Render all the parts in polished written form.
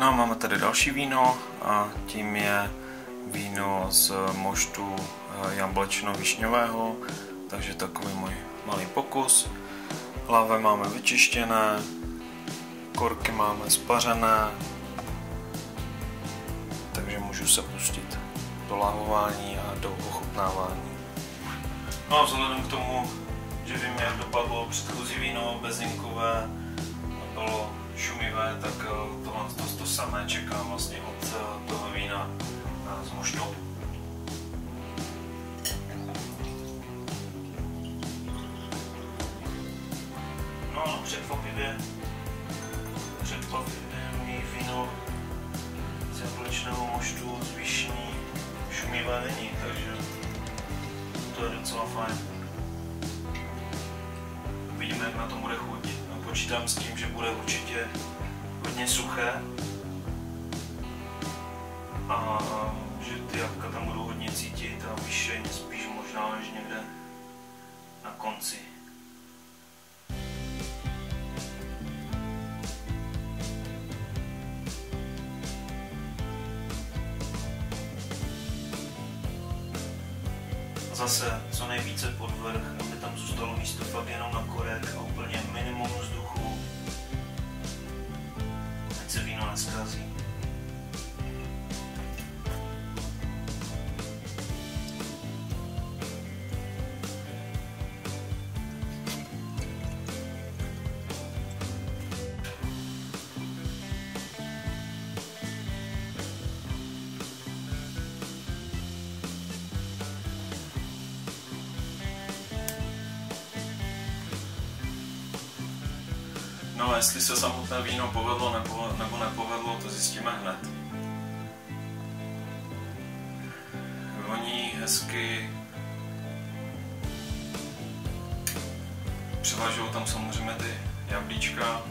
No a máme tady další víno a tím je víno z moštu jablečno-višňového, takže takový můj malý pokus. Láhve máme vyčištěné, korky máme spařené, takže můžu se pustit do láhování a do ochutnávání. No a vzhledem k tomu, že vím, jak dopadlo předchozí víno bezinkové, bylo šumivé, tak to samé čekám vlastně od toho vína z moštu. No a překvapivě mi víno z jablečného moštu z višní šumivé není, takže to je docela fajn. Uvidíme, jak na to bude chuť. Počítám s tím, že bude určitě hodně suché a že ty jabka tam budou hodně cítit a vyšeň spíš možná než někde na konci. Zase co nejvíce pod vrch, aby tam zůstalo místo fakt jenom na korek a úplně minimum vzduchu, ať se víno nezkazí. No a jestli se samotné víno povedlo nebo nepovedlo, to zjistíme hned. Voní hezky, převažují tam samozřejmě ty jablíčka.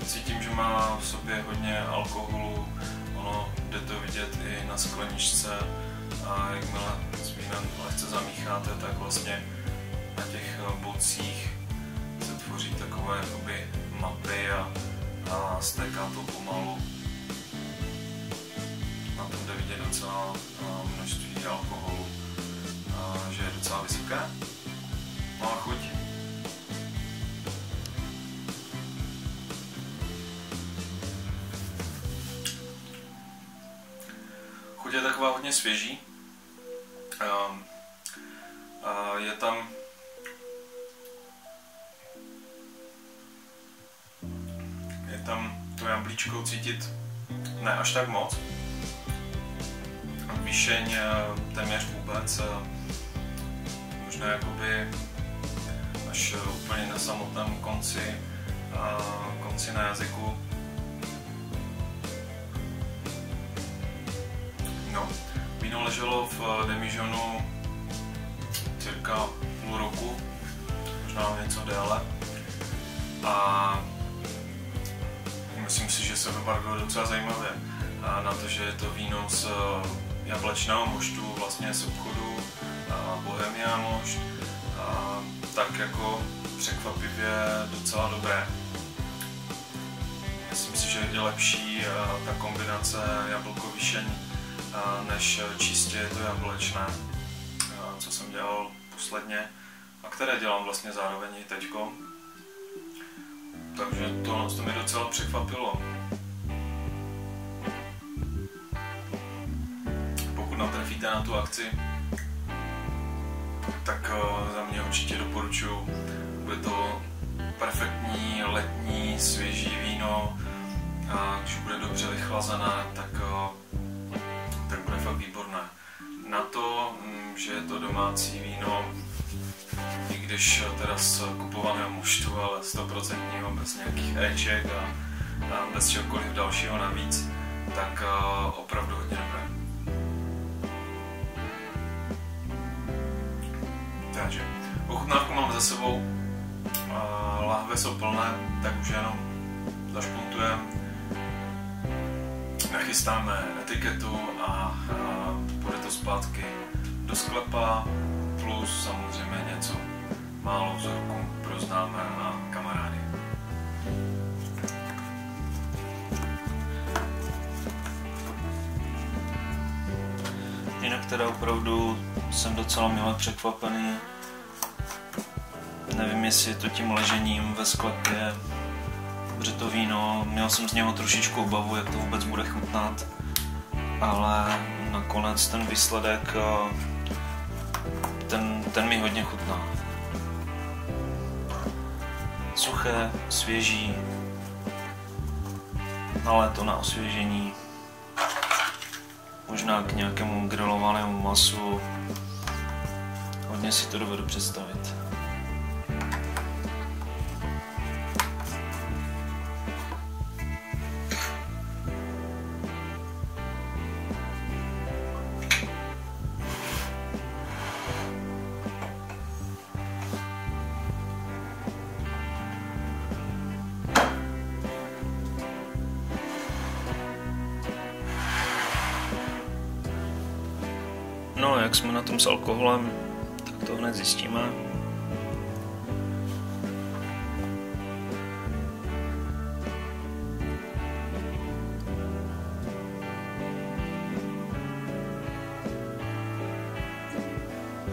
Cítím, že má v sobě hodně alkoholu, ono jde to vidět i na skleničce a jakmile s vínem lehce zamícháte, tak vlastně na těch bocích se tvoří takové jakoby mapy a stéká to pomalu. Na tom jde vidět docela množství alkoholu, že je docela vysoké. No a chuť. Chuť je taková hodně svěží. Je tam to jablíčko cítit ne až tak moc. Výšeň téměř vůbec. Možná jakoby až úplně na samotném konci na jazyku. No, víno leželo v demižonu cirka půl roku, možná něco déle. A myslím si, že se vybarvilo docela zajímavě. A na to, že je to víno z jablečného moštu, vlastně z obchodu Bohemia mošt, tak jako překvapivě docela dobré. Myslím si, že je lepší ta kombinace jablko-višeň než čistě to jablečné, co jsem dělal posledně a které dělám vlastně zároveň i teďko. Takže to mě docela překvapilo. Pokud natrefíte na tu akci, tak za mě určitě doporučuji. Bude to perfektní, letní, svěží víno a když bude dobře vychlazené, tak bude fakt výborné. Na to, že je to domácí víno, i když teda z kupovaného moštu, ale 100% bez nějakých éček a bez čehokoliv dalšího navíc, tak opravdu hodně dobré. Takže ochutnávku máme za sebou, láhve jsou plné, tak už jenom zašpuntujeme, nachystáme etiketu a bude to zpátky do sklepa, plus samozřejmě něco málo vzorků pro známé a kamarády. teda opravdu jsem docela mile překvapený. Nevím, jestli je to tím ležením ve sklepě, protože to víno, měl jsem z něho trošičku obavu, jak to vůbec bude chutnat, ale nakonec ten výsledek, ten mi hodně chutná. Suché, svěží, na léto na osvěžení, možná k nějakému grilovanému masu, hodně si to dovedu představit. No, jak jsme na tom s alkoholem, tak to hned zjistíme.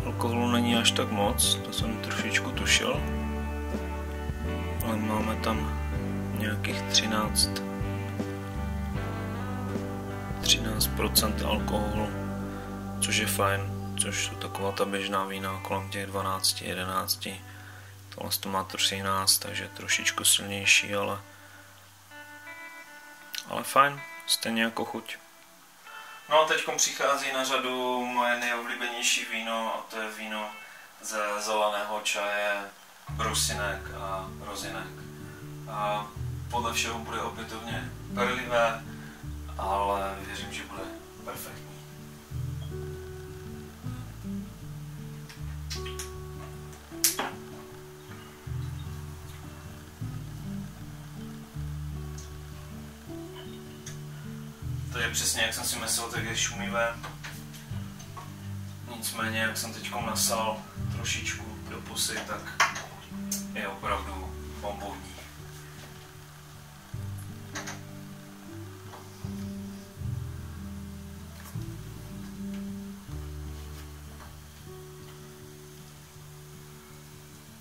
Alkoholu není až tak moc, to jsem trošičku tušil, ale máme tam nějakých 13% alkoholu, což je fajn, což jsou taková ta běžná vína kolem těch 12, 11, tohle to má 13, takže trošičku silnější, ale fajn, stejně jako chuť. No a teď přichází na řadu moje nejoblíbenější víno, a to je víno ze zeleného čaje, brusinek a rozinek. A podle všeho bude opětovně perlivé, ale věřím, že bude perfektní. To je přesně jak jsem si myslel, tak je šumivé. Nicméně, jak jsem teď nasal trošičku do pusy, tak je opravdu bombovní.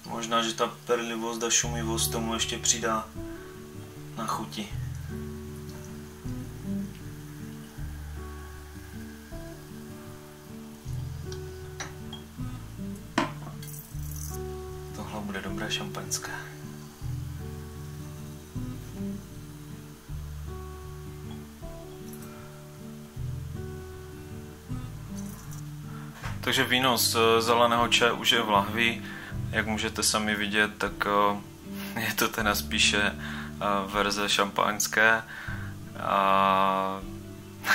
Možná, že ta perlivost a šumivost tomu ještě přidá na chuti. Tohle bude dobré šampaňské. Takže víno z zeleného čaje už je v lahvi. Jak můžete sami vidět, tak je to teda spíše verze šampaňské.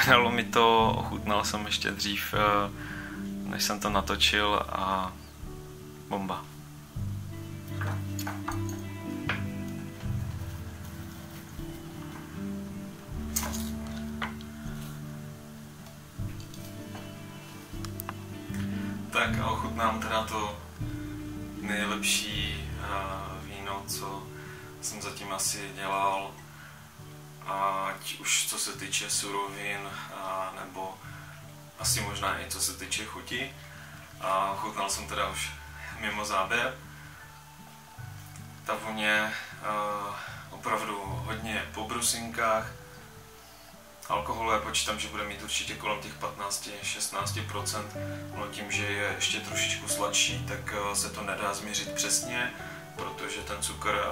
Dalo mi to, ochutnal jsem ještě dřív, než jsem to natočil, a bomba. Tak a ochutnám teda to nejlepší víno, co jsem zatím asi dělal, ať už co se týče surovin, nebo asi možná i co se týče chuti. Chutnal jsem teda už mimo záběr. Ta vůně opravdu hodně po brusinkách. Alkoholu já počítám, že bude mít určitě kolem těch 15-16%, no tím, že je ještě trošičku sladší, tak se to nedá změřit přesně, protože ten cukr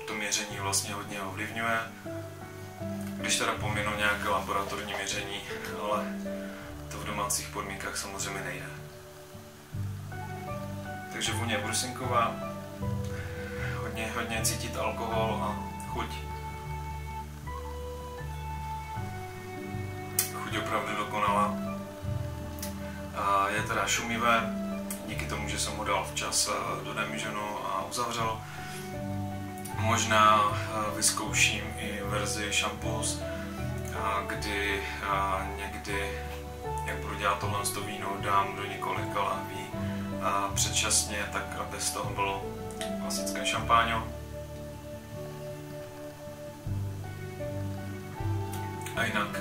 to měření vlastně hodně ovlivňuje, když teda pominu nějaké laboratorní měření, ale to v domácích podmínkách samozřejmě nejde. Takže vůně brusinková, hodně cítit alkohol a chuť. Chuť opravdu dokonalá. Je teda šumivé, díky tomu, že jsem ho dal včas do demižonu a uzavřel. Možná vyzkouším i verzi shampoos, kdy někdy, jak budu dělat tohle víno, dám do několika lahví předčasně, tak aby z toho bylo klasické šampáňo. A jinak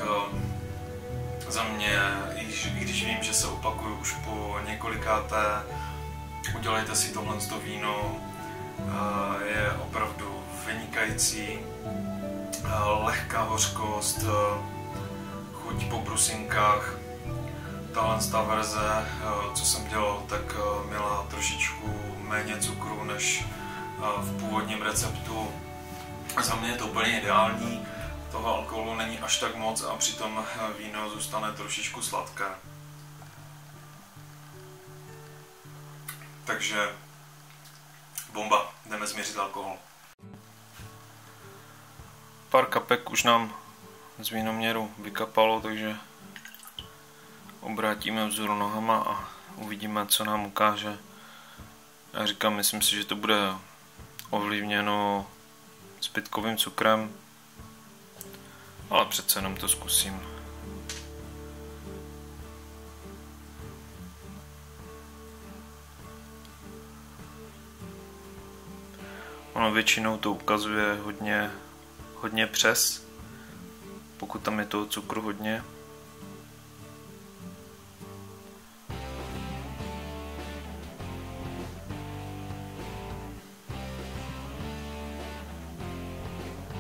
za mě, i když vím, že se opakuju už po několikáté, udělejte si tohle víno, je opravdu vynikající, lehká hořkost, chuť po brusinkách. Tahle verze, co jsem dělal, tak měla trošičku méně cukru než v původním receptu. Za mě je to úplně ideální, toho alkoholu není až tak moc a přitom víno zůstane trošičku sladké. Takže bomba, jdeme změřit alkohol. Pár kapek už nám z vínoměru vykapalo, takže obrátíme vzhůru nohama a uvidíme, co nám ukáže. Já říkám, myslím si, že to bude ovlivněno zbytkovým cukrem, ale přece jenom to zkusím. Ono většinou to ukazuje hodně přes, pokud tam je toho cukru hodně.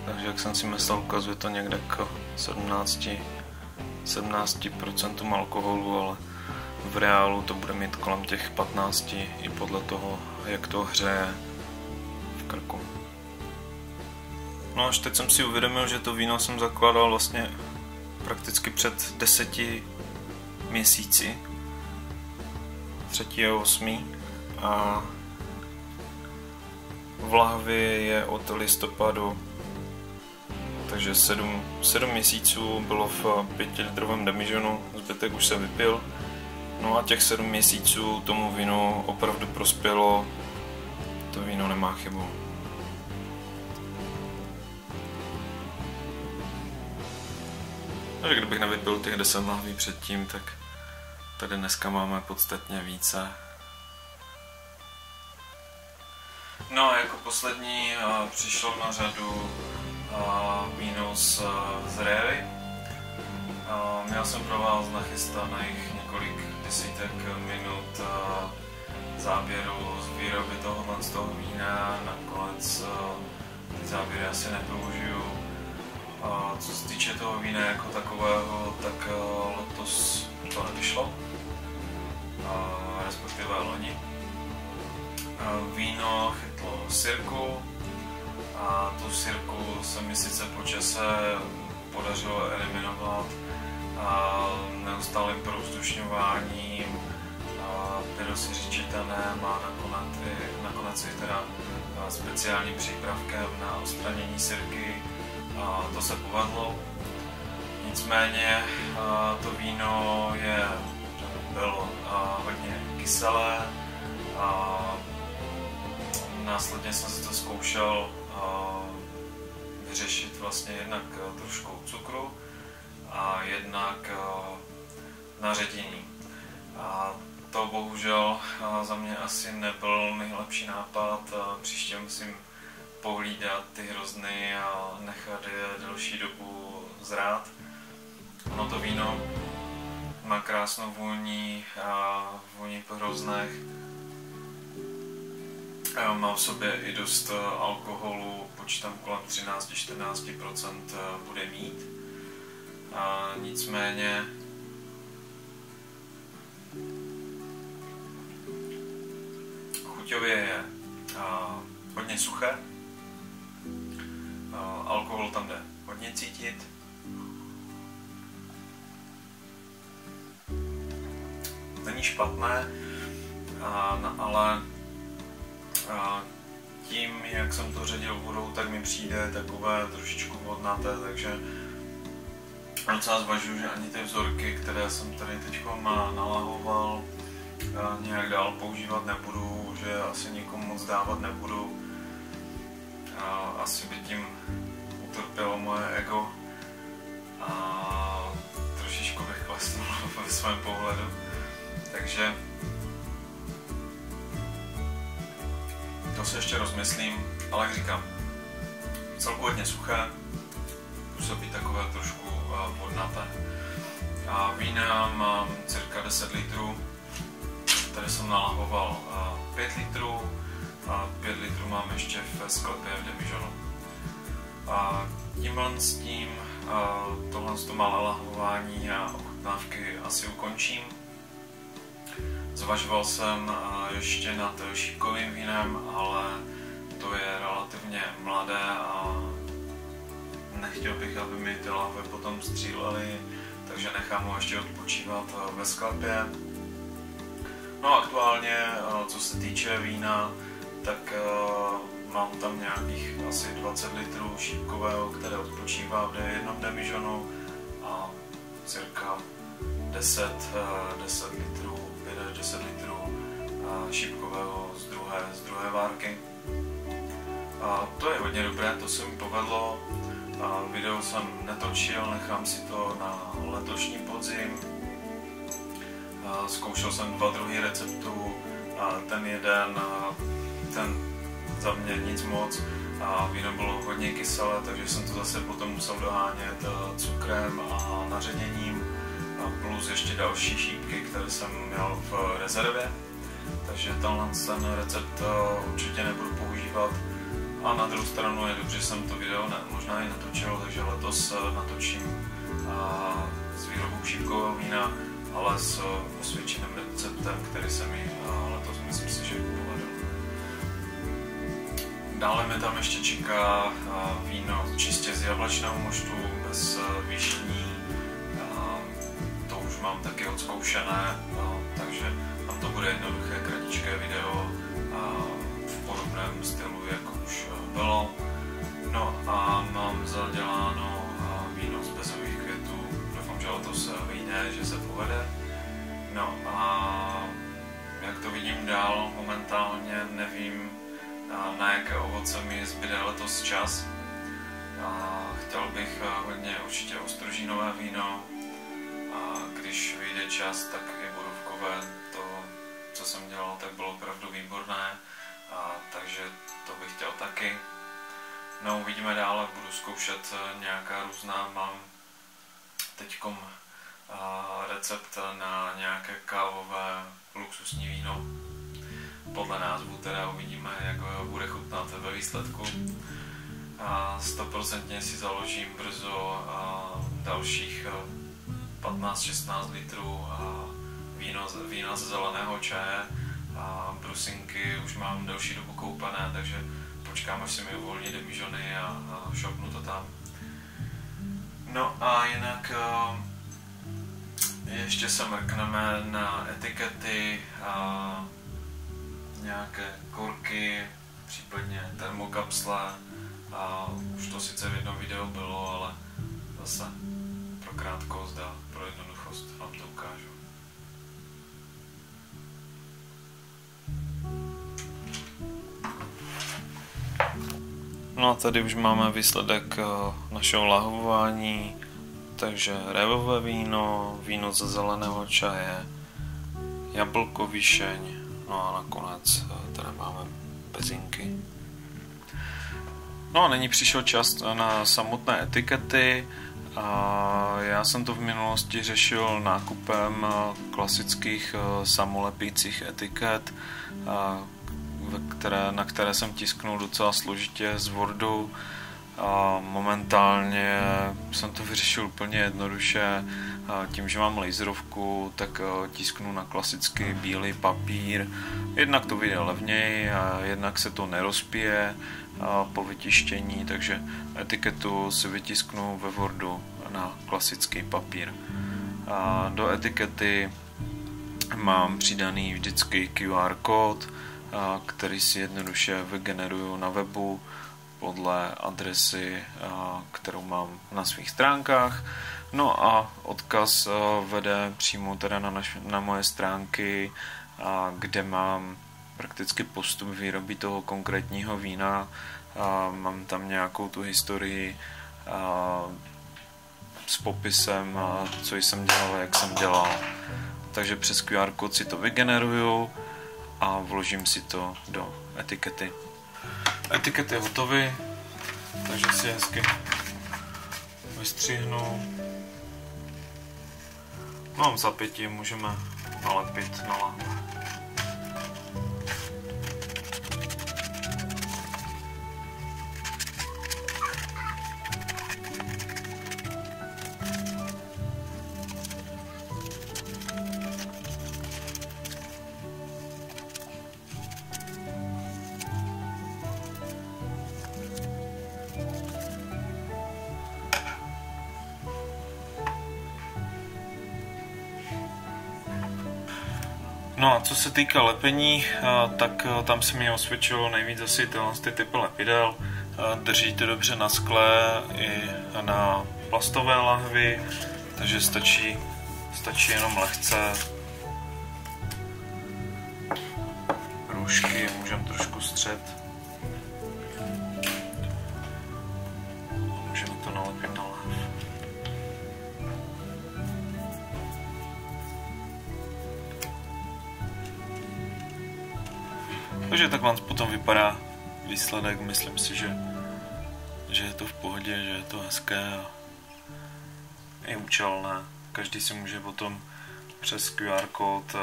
Takže jak jsem si myslel, ukazuje to někde k 17% alkoholu, ale v reálu to bude mít kolem těch 15 i podle toho, jak to hřeje v krku. No až teď jsem si uvědomil, že to víno jsem zakládal vlastně prakticky před 10 měsíci, 3.8. a v lahvi je od listopadu, takže 7 měsíců bylo v 5litrovém demižonu, zbytek už se vypil. No a těch 7 měsíců tomu vínu opravdu prospělo, to víno nemá chybu. Takže kdybych nevypil těch 10 lahví předtím, tak tady dneska máme podstatně více. No a jako poslední přišlo na řadu víno z révy. Měl jsem pro vás nachystaných několik desítek minut záběru z výroby z toho vína. Nakonec ty záběry asi nepoužiju. Co se týče toho vína jako takového, tak letos to nevyšlo, respektive loni. Víno chytlo sirku a tu sirku se mi sice po čase podařilo eliminovat neustálým provzdušňováním, pyrosiřičitanem a nakonec i teda speciálním přípravkem na odstranění sirky. To se povedlo. Nicméně to víno bylo hodně kyselé. Následně jsem si to zkoušel vyřešit vlastně jednak troškou cukru a jednak na ředění. To bohužel za mě asi nebyl nejlepší nápad. Příště musím pohlídat ty hrozny a nechat je delší dobu zrát. Ono to víno má krásnou vůni po hroznech. Má v sobě i dost alkoholu, počítám kolem 13-14% bude mít. Nicméně chuťově je hodně suché. Alkohol tam jde hodně cítit. Není špatné, ale tím, jak jsem to ředil vodou, tak mi přijde takové trošičku vodnaté, takže docela zvažuji, že ani ty vzorky, které jsem tady teď nalahoval, nějak dál používat nebudu, že asi nikomu moc dávat nebudu. Asi by tím utrpělo moje ego a trošičku bych klesnul ve svém pohledu. Takže to se ještě rozmyslím, ale jak říkám, celku hodně suché, působí takové trošku vodnaté. A vína mám cirka 10 litrů, tady jsem nalahoval 5 litrů a 5 litrů mám ještě v sklepě v Demižonu. A tímhle s tím tohle malé lahování a ochutnávky asi ukončím. Zvažoval jsem ještě nad šípkovým vínem, ale to je relativně mladé a nechtěl bych, aby mi ty lahve potom střílely, takže nechám ho ještě odpočívat ve sklepě. No a aktuálně, co se týče vína, tak mám tam nějakých asi 20 litrů šípkového, které odpočívá v jednom Demižonu a cirka 10 litrů, 5 až 10 litrů šípkového z druhé várky. A to je hodně dobré, to se mi povedlo. Video jsem netočil, nechám si to na letošní podzim. Zkoušel jsem 2 druhy receptů, ten jeden, ten za mě nic moc, víno bylo hodně kyselé, takže jsem to zase potom musel dohánět cukrem a naředěním, plus ještě další šípky, které jsem měl v rezervě, takže ten recept určitě nebudu používat. A na druhou stranu je dobře, že jsem to video možná i natočil, takže letos natočím s výrobou šípkového vína, ale s osvědčeným receptem, který se mi letos myslím si, že povedl. Dále mi tam ještě čeká víno čistě z jablečného moštu, bez výšní. To už mám taky odzkoušené, takže tam to bude jednoduché, kratičké video v podobném stylu, jako už bylo. No a mám zaděláno víno z bezových květů. Doufám, že letos se vyjde, že se povede. No a jak to vidím dál, momentálně nevím, na jaké ovoce mi zbyde letos čas. Chtěl bych hodně určitě ostrožínové víno. Když vyjde čas, tak i borůvkové. To, co jsem dělal, tak bylo opravdu výborné. Takže to bych chtěl taky. No, uvidíme dále, budu zkoušet nějaká různá, mám teďkom recept na nějaké kávové luxusní víno. Podle názvu teda uvidíme, jak bude chutnat ve výsledku. 100% si založím brzo dalších 15-16 litrů vína ze zeleného čaje. Brusinky už mám delší dobu koupené, takže počkám, až se mi uvolní Demižony a šopnu to tam. No a jinak ještě se mrkneme na etikety, nějaké korky, případně termokapsle. Už to sice v jednom videu bylo, ale zase pro krátkost a pro jednoduchost vám to ukážu. No a tady už máme výsledek našeho lahování, takže révové víno, víno ze zeleného čaje, jablko, višeň, no a nakonec tady máme bezinky. No a nyní přišel čas na samotné etikety. Já jsem to v minulosti řešil nákupem klasických samolepících etiket, na které jsem tisknul docela složitě z Wordu. Momentálně jsem to vyřešil úplně jednoduše. Tím, že mám laserovku, tak tisknu na klasický bílý papír. Jednak to vyjde levněji a jednak se to nerozpije po vytištění, takže etiketu si vytisknu ve Wordu na klasický papír. Do etikety mám přidaný vždycky QR kód, který si jednoduše vygeneruju na webu podle adresy, kterou mám na svých stránkách. No a odkaz vede přímo teda na moje stránky, kde mám prakticky postup výroby toho konkrétního vína. Mám tam nějakou tu historii s popisem, co jsem dělal, jak jsem dělal. Takže přes QR kód si to vygeneruju a vložím si to do etikety. Etikety je hotový, takže si hezky vystřihnu. No, za 5 můžeme nalepit na lahve. No a co se týká lepení, tak tam se mi osvědčilo nejvíc asi ty typy lepidel. Drží to dobře na skle i na plastové lahvy, takže stačí jenom lehce růžky, můžeme trošku střet. Můžeme to nalepit na lahvi. Takže takhle potom vypadá výsledek. Myslím si, že je to v pohodě, že je to hezké a je účelné. Každý si může potom přes QR kód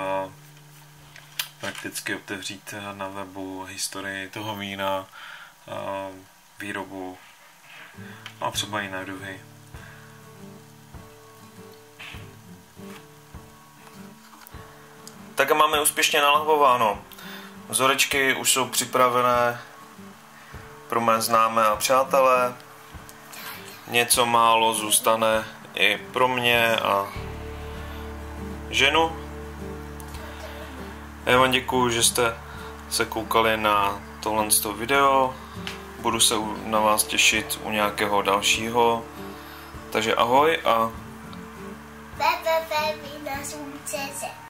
prakticky otevřít na webu historii toho vína, výrobu a třeba jiné druhy. Tak a máme úspěšně nalahvováno. Vzorečky už jsou připravené pro mé známé a přátelé. Něco málo zůstane i pro mě a ženu. Já vám děkuju, že jste se koukali na tohle video. Budu se na vás těšit u nějakého dalšího. Takže ahoj a... www.vinazoom.cz